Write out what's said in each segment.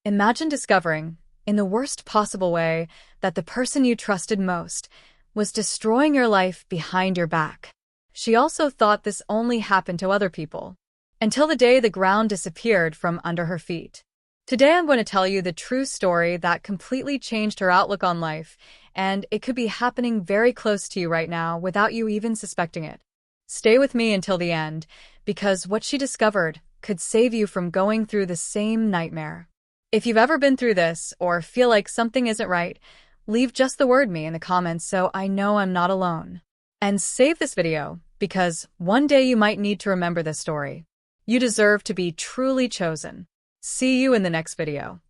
Imagine discovering, in the worst possible way, that the person you trusted most was destroying your life behind your back. She also thought this only happened to other people, until the day the ground disappeared from under her feet. Today I'm going to tell you the true story that completely changed her outlook on life, and it could be happening very close to you right now without you even suspecting it. Stay with me until the end, because what she discovered could save you from going through the same nightmare. If you've ever been through this or feel like something isn't right, leave just the word "me" in the comments so I know I'm not alone. And save this video, because one day you might need to remember this story. You deserve to be truly chosen. See you in the next video.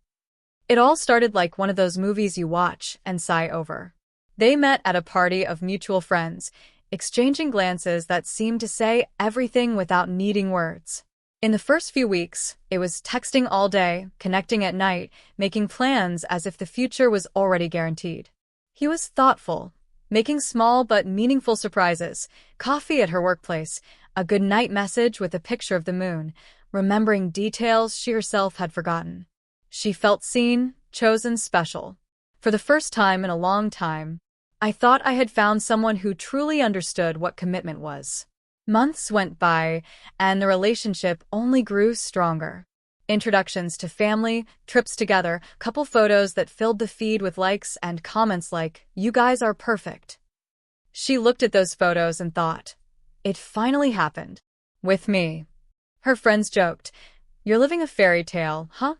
It all started like one of those movies you watch and sigh over. They met at a party of mutual friends, exchanging glances that seemed to say everything without needing words. In the first few weeks, it was texting all day, connecting at night, making plans as if the future was already guaranteed. He was thoughtful, making small but meaningful surprises, coffee at her workplace, a good night message with a picture of the moon, remembering details she herself had forgotten. She felt seen, chosen, special. For the first time in a long time, I thought I had found someone who truly understood what commitment was. Months went by, and the relationship only grew stronger. Introductions to family, trips together, couple photos that filled the feed with likes and comments like, "You guys are perfect." She looked at those photos and thought, it finally happened. With me. Her friends joked, "You're living a fairy tale, huh?"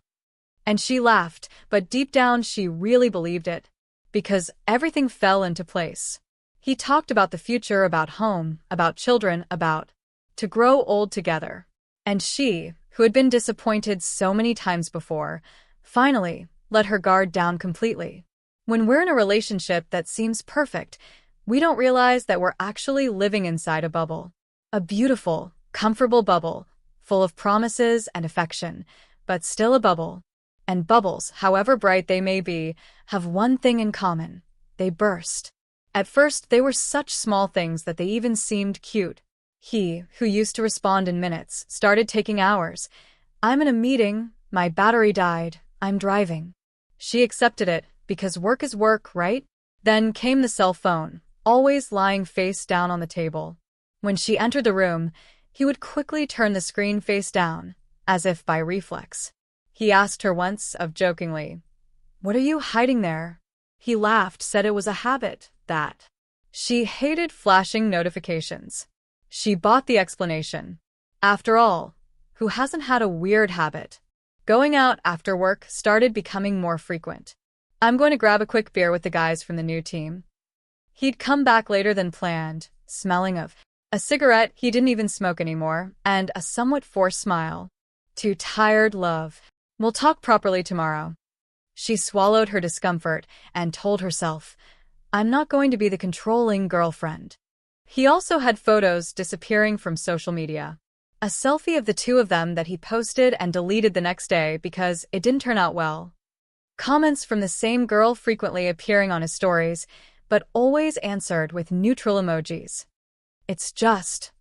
And she laughed, but deep down she really believed it. Because everything fell into place. He talked about the future, about home, about children, about to grow old together. And she, who had been disappointed so many times before, finally let her guard down completely. When we're in a relationship that seems perfect, we don't realize that we're actually living inside a bubble. A beautiful, comfortable bubble, full of promises and affection, but still a bubble. And bubbles, however bright they may be, have one thing in common. They burst. At first, they were such small things that they even seemed cute. He, who used to respond in minutes, started taking hours. "I'm in a meeting, my battery died, I'm driving." She accepted it, because work is work, right? Then came the cell phone, always lying face down on the table. When she entered the room, he would quickly turn the screen face down, as if by reflex. He asked her once, jokingly, "What are you hiding there?" He laughed, said it was a habit, that she hated flashing notifications. She bought the explanation. After all, who hasn't had a weird habit? Going out after work started becoming more frequent. "I'm going to grab a quick beer with the guys from the new team." He'd come back later than planned, smelling of a cigarette he didn't even smoke anymore, and a somewhat forced smile. "Too tired, love. We'll talk properly tomorrow." She swallowed her discomfort and told herself, "I'm not going to be the controlling girlfriend." He also had photos disappearing from social media. A selfie of the two of them that he posted and deleted the next day because it didn't turn out well. Comments from the same girl frequently appearing on his stories, but always answered with neutral emojis. "It's just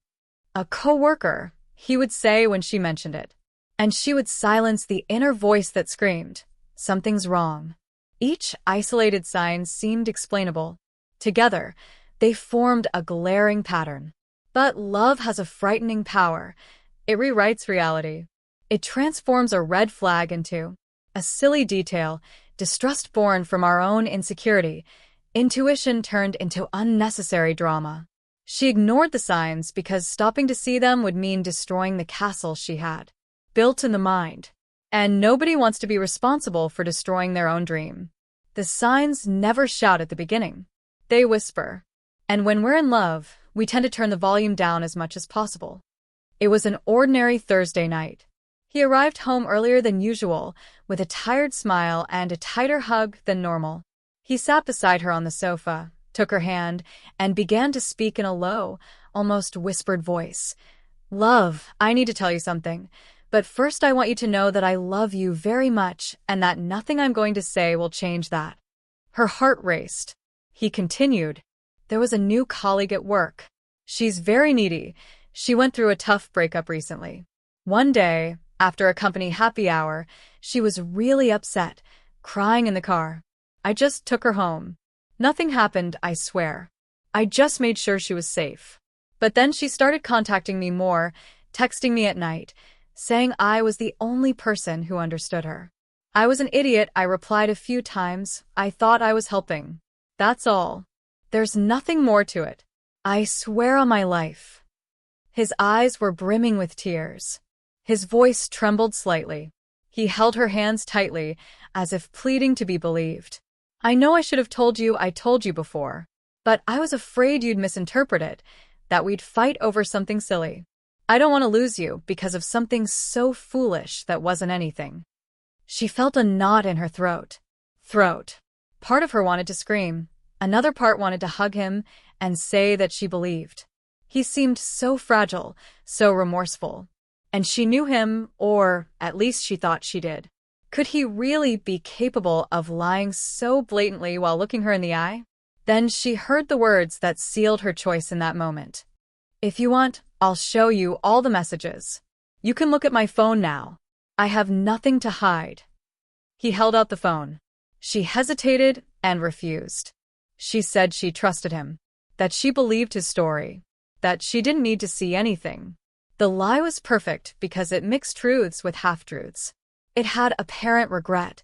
a coworker," he would say when she mentioned it. And she would silence the inner voice that screamed, "Something's wrong." Each isolated sign seemed explainable. Together, they formed a glaring pattern. But love has a frightening power. It rewrites reality. It transforms a red flag into a silly detail, distrust born from our own insecurity, intuition turned into unnecessary drama. She ignored the signs because stopping to see them would mean destroying the castle she had built in the mind. And nobody wants to be responsible for destroying their own dream. The signs never shout at the beginning. They whisper. And when we're in love, we tend to turn the volume down as much as possible. It was an ordinary Thursday night. He arrived home earlier than usual, with a tired smile and a tighter hug than normal. He sat beside her on the sofa, took her hand, and began to speak in a low, almost whispered voice. "Love, I need to tell you something. But first I want you to know that I love you very much and that nothing I'm going to say will change that." Her heart raced. He continued, "There was a new colleague at work. She's very needy. She went through a tough breakup recently. One day, After a company happy hour, she was really upset, crying in the car. I just took her home. Nothing happened, I swear. I just made sure she was safe. But then she started contacting me more, texting me at night, saying I was the only person who understood her. I was an idiot, I replied a few times. I thought I was helping. That's all. There's nothing more to it. I swear on my life. His eyes were brimming with tears. His voice trembled slightly. He held her hands tightly, as if pleading to be believed. I know I should have told you I told you before, but I was afraid you'd misinterpret it, that we'd fight over something silly. I don't want to lose you because of something so foolish that wasn't anything. She felt a knot in her throat. Part of her wanted to scream. Another part wanted to hug him and say that she believed. He seemed so fragile, so remorseful. And she knew him, or at least she thought she did. Could he really be capable of lying so blatantly while looking her in the eye? Then she heard the words that sealed her choice in that moment. If you want, I'll show you all the messages. You can look at my phone now. I have nothing to hide. He held out the phone. She hesitated and refused. She said she trusted him, that she believed his story, that she didn't need to see anything. The lie was perfect because it mixed truths with half-truths. It had apparent regret,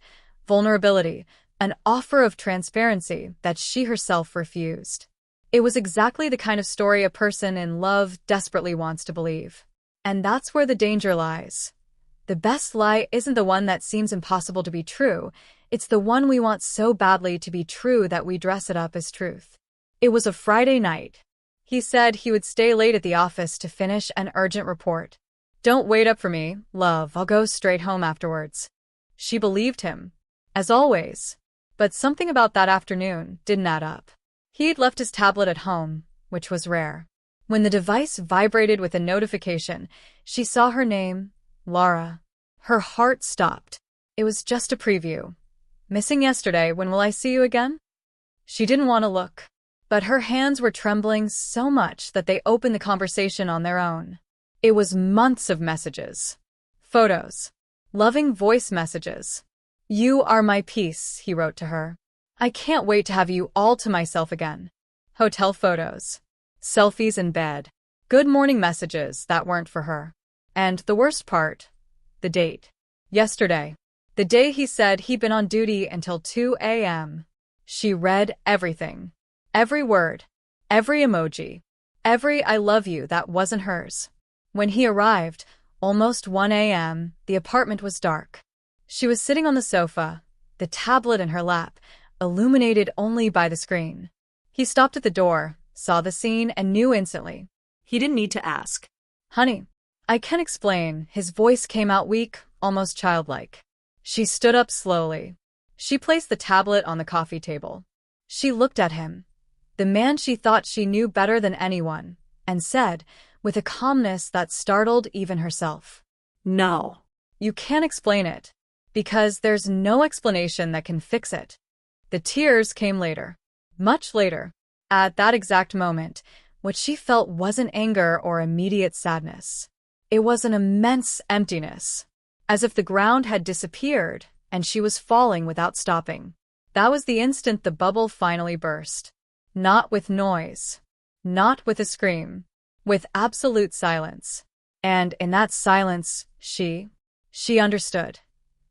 vulnerability, an offer of transparency that she herself refused. It was exactly the kind of story a person in love desperately wants to believe. And that's where the danger lies. The best lie isn't the one that seems impossible to be true, it's the one we want so badly to be true that we dress it up as truth. It was a Friday night. He said he would stay late at the office to finish an urgent report. Don't wait up for me, love, I'll go straight home afterwards. She believed him, as always. But something about that afternoon didn't add up. He'd left his tablet at home, which was rare. When the device vibrated with a notification, she saw her name, Laura. Her heart stopped. It was just a preview. Missing yesterday, when will I see you again? She didn't want to look, but her hands were trembling so much that they opened the conversation on their own. It was months of messages. Photos. Loving voice messages. You are my peace, he wrote to her. I can't wait to have you all to myself again. Hotel photos. Selfies in bed. Good morning messages that weren't for her. And the worst part, the date. Yesterday. The day he said he'd been on duty until 2 a.m. She read everything. Every word. Every emoji. Every I love you that wasn't hers. When he arrived, almost 1 a.m., the apartment was dark. She was sitting on the sofa, the tablet in her lap, illuminated only by the screen. He stopped at the door, saw the scene, and knew instantly. He didn't need to ask. Honey, I can explain. His voice came out weak, almost childlike. She stood up slowly. She placed the tablet on the coffee table. She looked at him, the man she thought she knew better than anyone, and said, with a calmness that startled even herself, No. You can't explain it, because there's no explanation that can fix it. The tears came later, much later. At that exact moment, what she felt wasn't anger or immediate sadness. It was an immense emptiness, as if the ground had disappeared and she was falling without stopping. That was the instant the bubble finally burst. Not with noise, not with a scream, with absolute silence. And in that silence, she understood.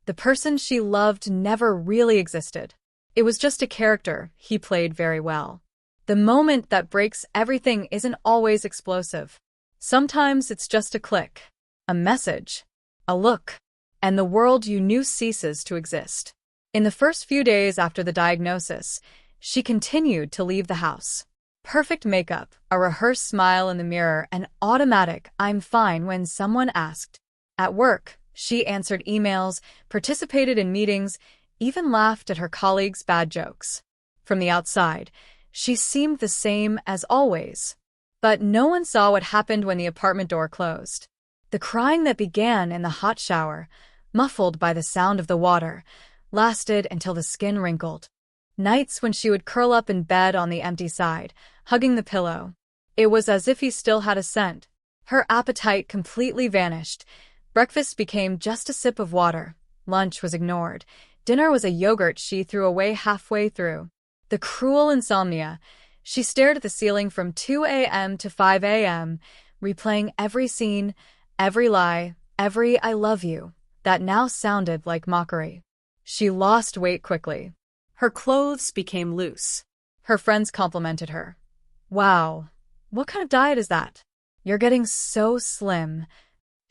The person she loved never really existed. It was just a character he played very well. The moment that breaks everything isn't always explosive. Sometimes it's just a click, a message, a look, and the world you knew ceases to exist. In the first few days after the diagnosis, she continued to leave the house. Perfect makeup, a rehearsed smile in the mirror, an automatic "I'm fine" when someone asked. At work, she answered emails, participated in meetings, even laughed at her colleagues' bad jokes. From the outside, she seemed the same as always. But no one saw what happened when the apartment door closed. The crying that began in the hot shower, muffled by the sound of the water, lasted until the skin wrinkled. Nights when she would curl up in bed on the empty side, hugging the pillow. It was as if he still had a scent. Her appetite completely vanished. Breakfast became just a sip of water. Lunch was ignored. Dinner was a yogurt she threw away halfway through. The cruel insomnia. She stared at the ceiling from 2 a.m. to 5 a.m., replaying every scene, every lie, every "I love you" that now sounded like mockery. She lost weight quickly. Her clothes became loose. Her friends complimented her. "Wow, what kind of diet is that? You're getting so slim."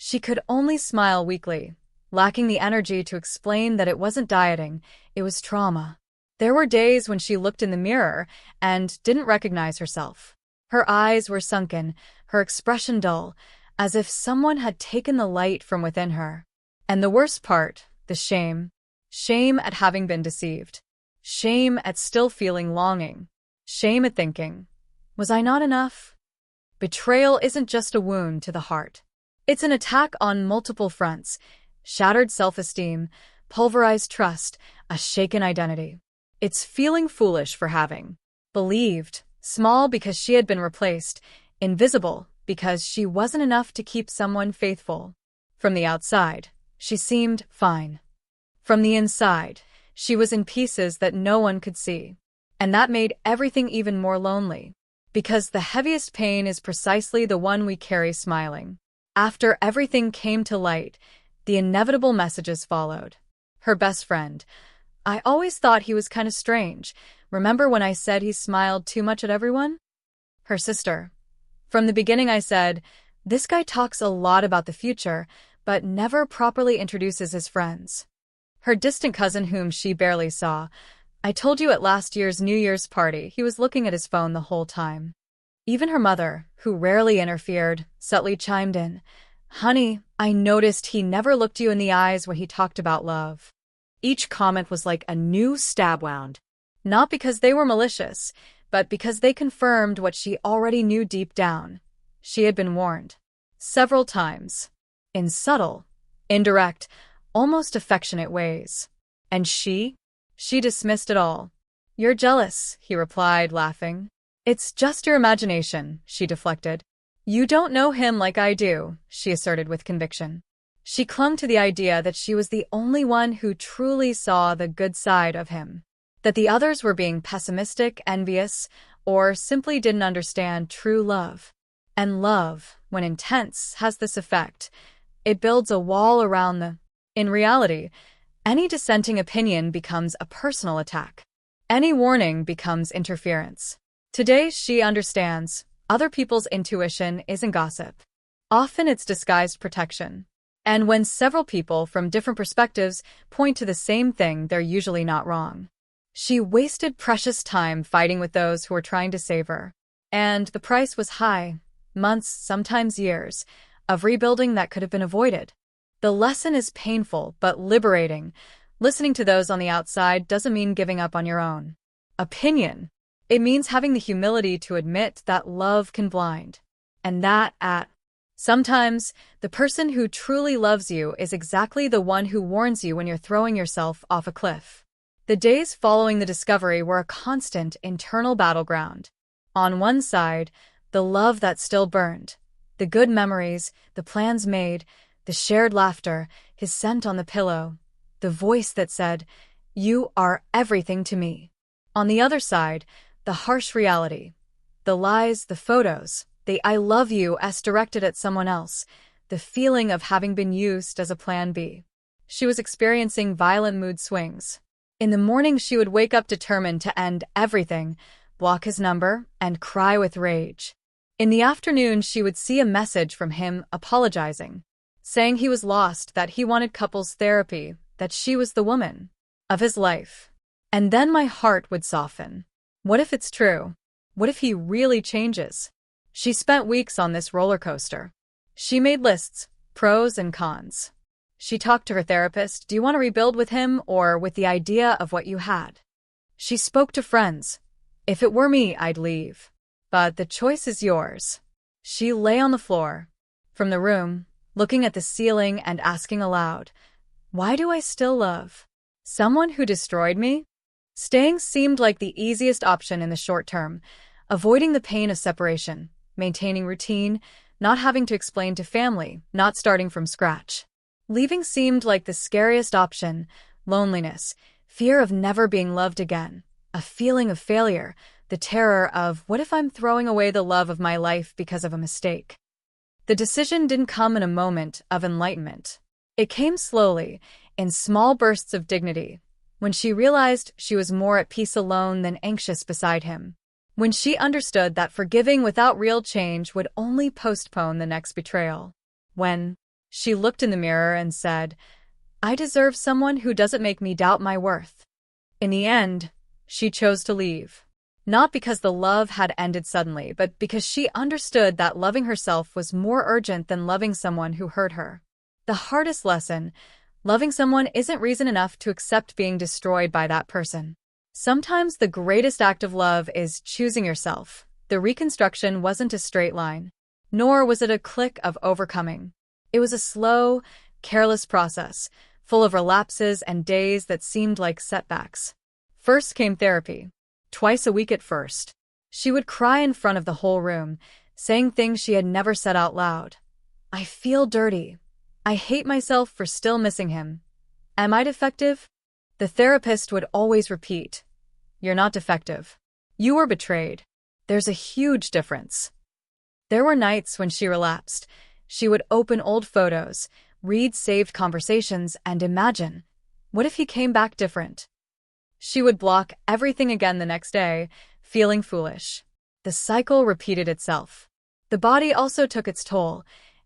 She could only smile weakly, lacking the energy to explain that it wasn't dieting, it was trauma. There were days when she looked in the mirror and didn't recognize herself. Her eyes were sunken, her expression dull, as if someone had taken the light from within her. And the worst part, the shame. Shame at having been deceived. Shame at still feeling longing. Shame at thinking, was I not enough? Betrayal isn't just a wound to the heart. It's an attack on multiple fronts: shattered self-esteem, pulverized trust, a shaken identity. It's feeling foolish for having believed, small because she had been replaced, invisible because she wasn't enough to keep someone faithful. From the outside, she seemed fine. From the inside, she was in pieces that no one could see. And that made everything even more lonely. Because the heaviest pain is precisely the one we carry smiling. After everything came to light, the inevitable messages followed. Her best friend. "I always thought he was kind of strange. Remember when I said he smiled too much at everyone?" Her sister. "From the beginning I said, this guy talks a lot about the future, but never properly introduces his friends." Her distant cousin whom she barely saw. "I told you at last year's New Year's party he was looking at his phone the whole time." Even her mother, who rarely interfered, subtly chimed in. "Honey, I noticed he never looked you in the eyes when he talked about love." Each comment was like a new stab wound. Not because they were malicious, but because they confirmed what she already knew deep down. She had been warned. Several times. In subtle, indirect, almost affectionate ways. And she dismissed it all. "You're jealous," he replied, laughing. "It's just your imagination," she deflected. "You don't know him like I do," she asserted with conviction. She clung to the idea that she was the only one who truly saw the good side of him. That the others were being pessimistic, envious, or simply didn't understand true love. And love, when intense, has this effect. It builds a wall around the... In reality, any dissenting opinion becomes a personal attack. Any warning becomes interference. Today, she understands. Other people's intuition isn't gossip. Often it's disguised protection. And when several people from different perspectives point to the same thing, they're usually not wrong. She wasted precious time fighting with those who were trying to save her. And the price was high. Months, sometimes years, of rebuilding that could have been avoided. The lesson is painful but liberating. Listening to those on the outside doesn't mean giving up on your own opinion. It means having the humility to admit that love can blind. And sometimes, the person who truly loves you is exactly the one who warns you when you're throwing yourself off a cliff. The days following the discovery were a constant internal battleground. On one side, the love that still burned. The good memories, the plans made, the shared laughter, his scent on the pillow. The voice that said, "You are everything to me." On the other side, the harsh reality. The lies, the photos, the "I love you"s directed at someone else. The feeling of having been used as a plan B. She was experiencing violent mood swings. In the morning she would wake up determined to end everything, block his number, and cry with rage. In the afternoon she would see a message from him apologizing, saying he was lost, that he wanted couples therapy, that she was the woman of his life. And then my heart would soften. What if it's true? What if he really changes? She spent weeks on this roller coaster. She made lists, pros and cons. She talked to her therapist. Do you want to rebuild with him or with the idea of what you had? She spoke to friends. If it were me, I'd leave. But the choice is yours. She lay on the floor. From the room, looking at the ceiling and asking aloud, why do I still love someone who destroyed me? Staying seemed like the easiest option in the short term, avoiding the pain of separation, maintaining routine, not having to explain to family, not starting from scratch. Leaving seemed like the scariest option. Loneliness, fear of never being loved again, a feeling of failure, the terror of what if I'm throwing away the love of my life because of a mistake. The decision didn't come in a moment of enlightenment. It came slowly, in small bursts of dignity, when she realized she was more at peace alone than anxious beside him. When she understood that forgiving without real change would only postpone the next betrayal. When she looked in the mirror and said, I deserve someone who doesn't make me doubt my worth. In the end, she chose to leave. Not because the love had ended suddenly, but because she understood that loving herself was more urgent than loving someone who hurt her. The hardest lesson: loving someone isn't reason enough to accept being destroyed by that person. Sometimes the greatest act of love is choosing yourself. The reconstruction wasn't a straight line, nor was it a click of overcoming. It was a slow, careless process, full of relapses and days that seemed like setbacks. First came therapy. Twice a week at first. She would cry in front of the whole room, saying things she had never said out loud. I feel dirty. I hate myself for still missing him. Am I defective? The therapist would always repeat, You're not defective. You were betrayed. There's a huge difference. There were nights when she relapsed. She would open old photos, read saved conversations, and imagine, what if he came back different? She would block everything again the next day, feeling foolish. The cycle repeated itself. The body also took its toll.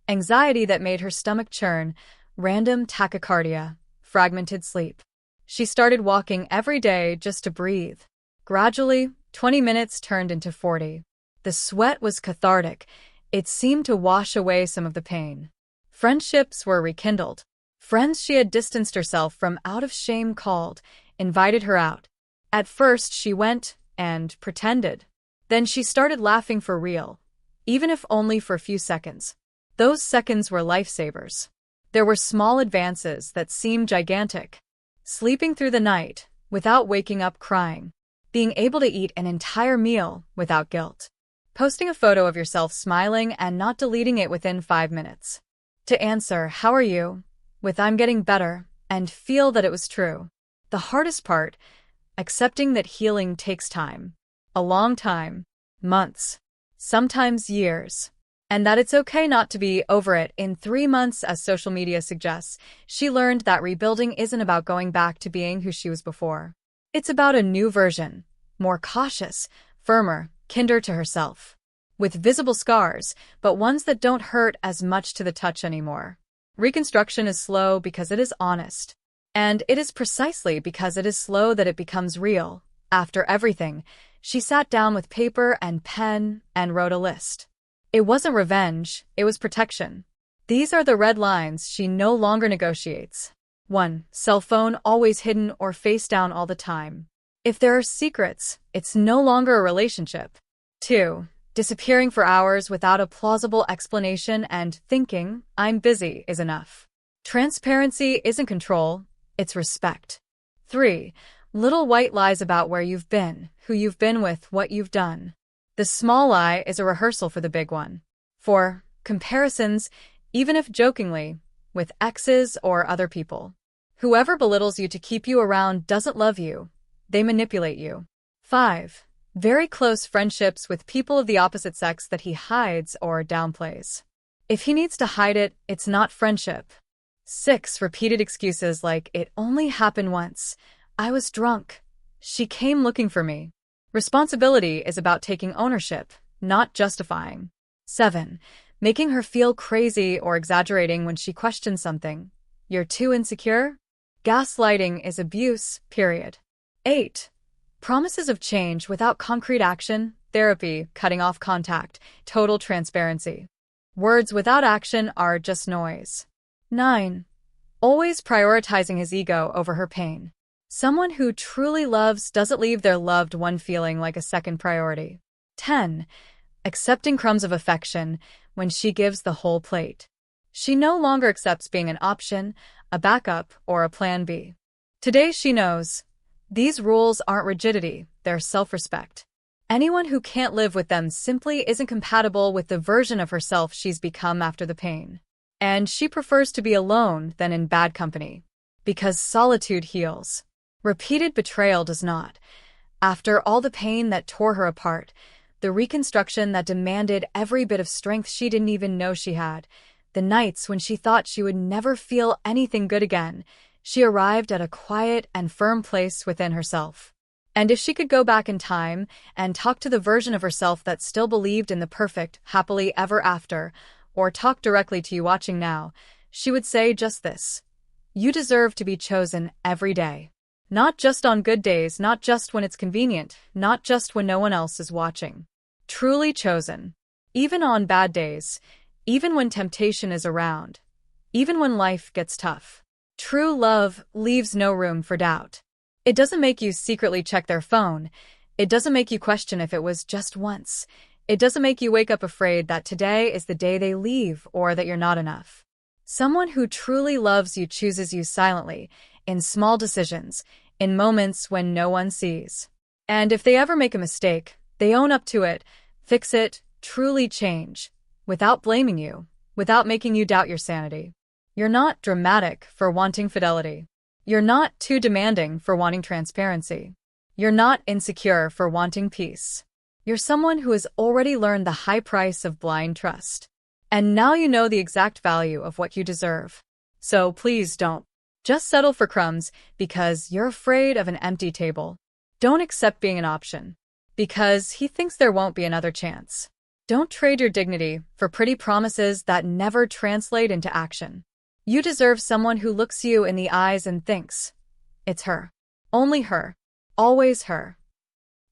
Anxiety that made her stomach churn, random tachycardia, fragmented sleep. She started walking every day just to breathe. Gradually, 20 minutes turned into 40. The sweat was cathartic. It seemed to wash away some of the pain. Friendships were rekindled. Friends she had distanced herself from out of shame called, invited her out. At first she went and pretended. Then she started laughing for real, even if only for a few seconds. Those seconds were lifesavers. There were small advances that seemed gigantic. Sleeping through the night without waking up crying. Being able to eat an entire meal without guilt. Posting a photo of yourself smiling and not deleting it within 5 minutes. To answer, how are you? With I'm getting better, and feel that it was true. The hardest part, accepting that healing takes time. A long time. Months. Sometimes years. And that it's okay not to be over it in 3 months as social media suggests. She learned that rebuilding isn't about going back to being who she was before. It's about a new version. More cautious, firmer, kinder to herself. With visible scars, but ones that don't hurt as much to the touch anymore. Reconstruction is slow because it is honest. And it is precisely because it is slow that it becomes real. After everything, she sat down with paper and pen and wrote a list. It wasn't revenge, it was protection. These are the red lines she no longer negotiates. 1. Cell phone always hidden or face down all the time. If there are secrets, it's no longer a relationship. 2. Disappearing for hours without a plausible explanation and thinking, I'm busy, is enough. Transparency isn't control, it's respect. 3. Little white lies about where you've been, who you've been with, what you've done. The small lie is a rehearsal for the big one. 4. Comparisons, even if jokingly, with exes or other people. Whoever belittles you to keep you around doesn't love you. They manipulate you. 5. Very close friendships with people of the opposite sex that he hides or downplays. If he needs to hide it, it's not friendship. 6. Repeated excuses like, it only happened once. I was drunk. She came looking for me. Responsibility is about taking ownership, not justifying. 7. Making her feel crazy or exaggerating when she questions something. You're too insecure? Gaslighting is abuse, period. 8. Promises of change without concrete action, therapy, cutting off contact, total transparency. Words without action are just noise. 9. Always prioritizing his ego over her pain. Someone who truly loves doesn't leave their loved one feeling like a second priority. 10. Accepting crumbs of affection when she gives the whole plate. She no longer accepts being an option, a backup, or a plan B. Today she knows. These rules aren't rigidity, they're self-respect. Anyone who can't live with them simply isn't compatible with the version of herself she's become after the pain. And she prefers to be alone than in bad company. Because solitude heals. Repeated betrayal does not. After all the pain that tore her apart, the reconstruction that demanded every bit of strength she didn't even know she had, the nights when she thought she would never feel anything good again, she arrived at a quiet and firm place within herself. And if she could go back in time and talk to the version of herself that still believed in the perfect, happily ever after, or talk directly to you watching now, she would say just this: you deserve to be chosen every day. Not just on good days, not just when it's convenient, not just when no one else is watching. Truly chosen. Even on bad days, even when temptation is around, even when life gets tough. True love leaves no room for doubt. It doesn't make you secretly check their phone. It doesn't make you question if it was just once. It doesn't make you wake up afraid that today is the day they leave or that you're not enough. Someone who truly loves you chooses you silently, in small decisions, in moments when no one sees. And if they ever make a mistake, they own up to it, fix it, truly change, without blaming you, without making you doubt your sanity. You're not dramatic for wanting fidelity. You're not too demanding for wanting transparency. You're not insecure for wanting peace. You're someone who has already learned the high price of blind trust. And now you know the exact value of what you deserve. So please don't just settle for crumbs because you're afraid of an empty table. Don't accept being an option because he thinks there won't be another chance. Don't trade your dignity for pretty promises that never translate into action. You deserve someone who looks you in the eyes and thinks, it's her. Only her. Always her.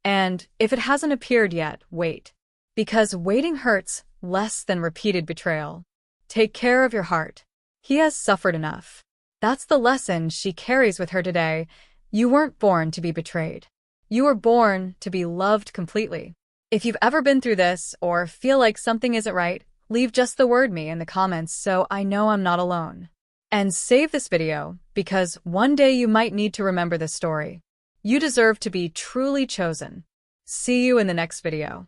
And if it hasn't appeared yet, wait. Because waiting hurts less than repeated betrayal. Take care of your heart. He has suffered enough. That's the lesson she carries with her today. You weren't born to be betrayed. You were born to be loved completely. If you've ever been through this or feel like something isn't right, leave just the word "me" in the comments so I know I'm not alone. And save this video because one day you might need to remember this story. You deserve to be truly chosen. See you in the next video.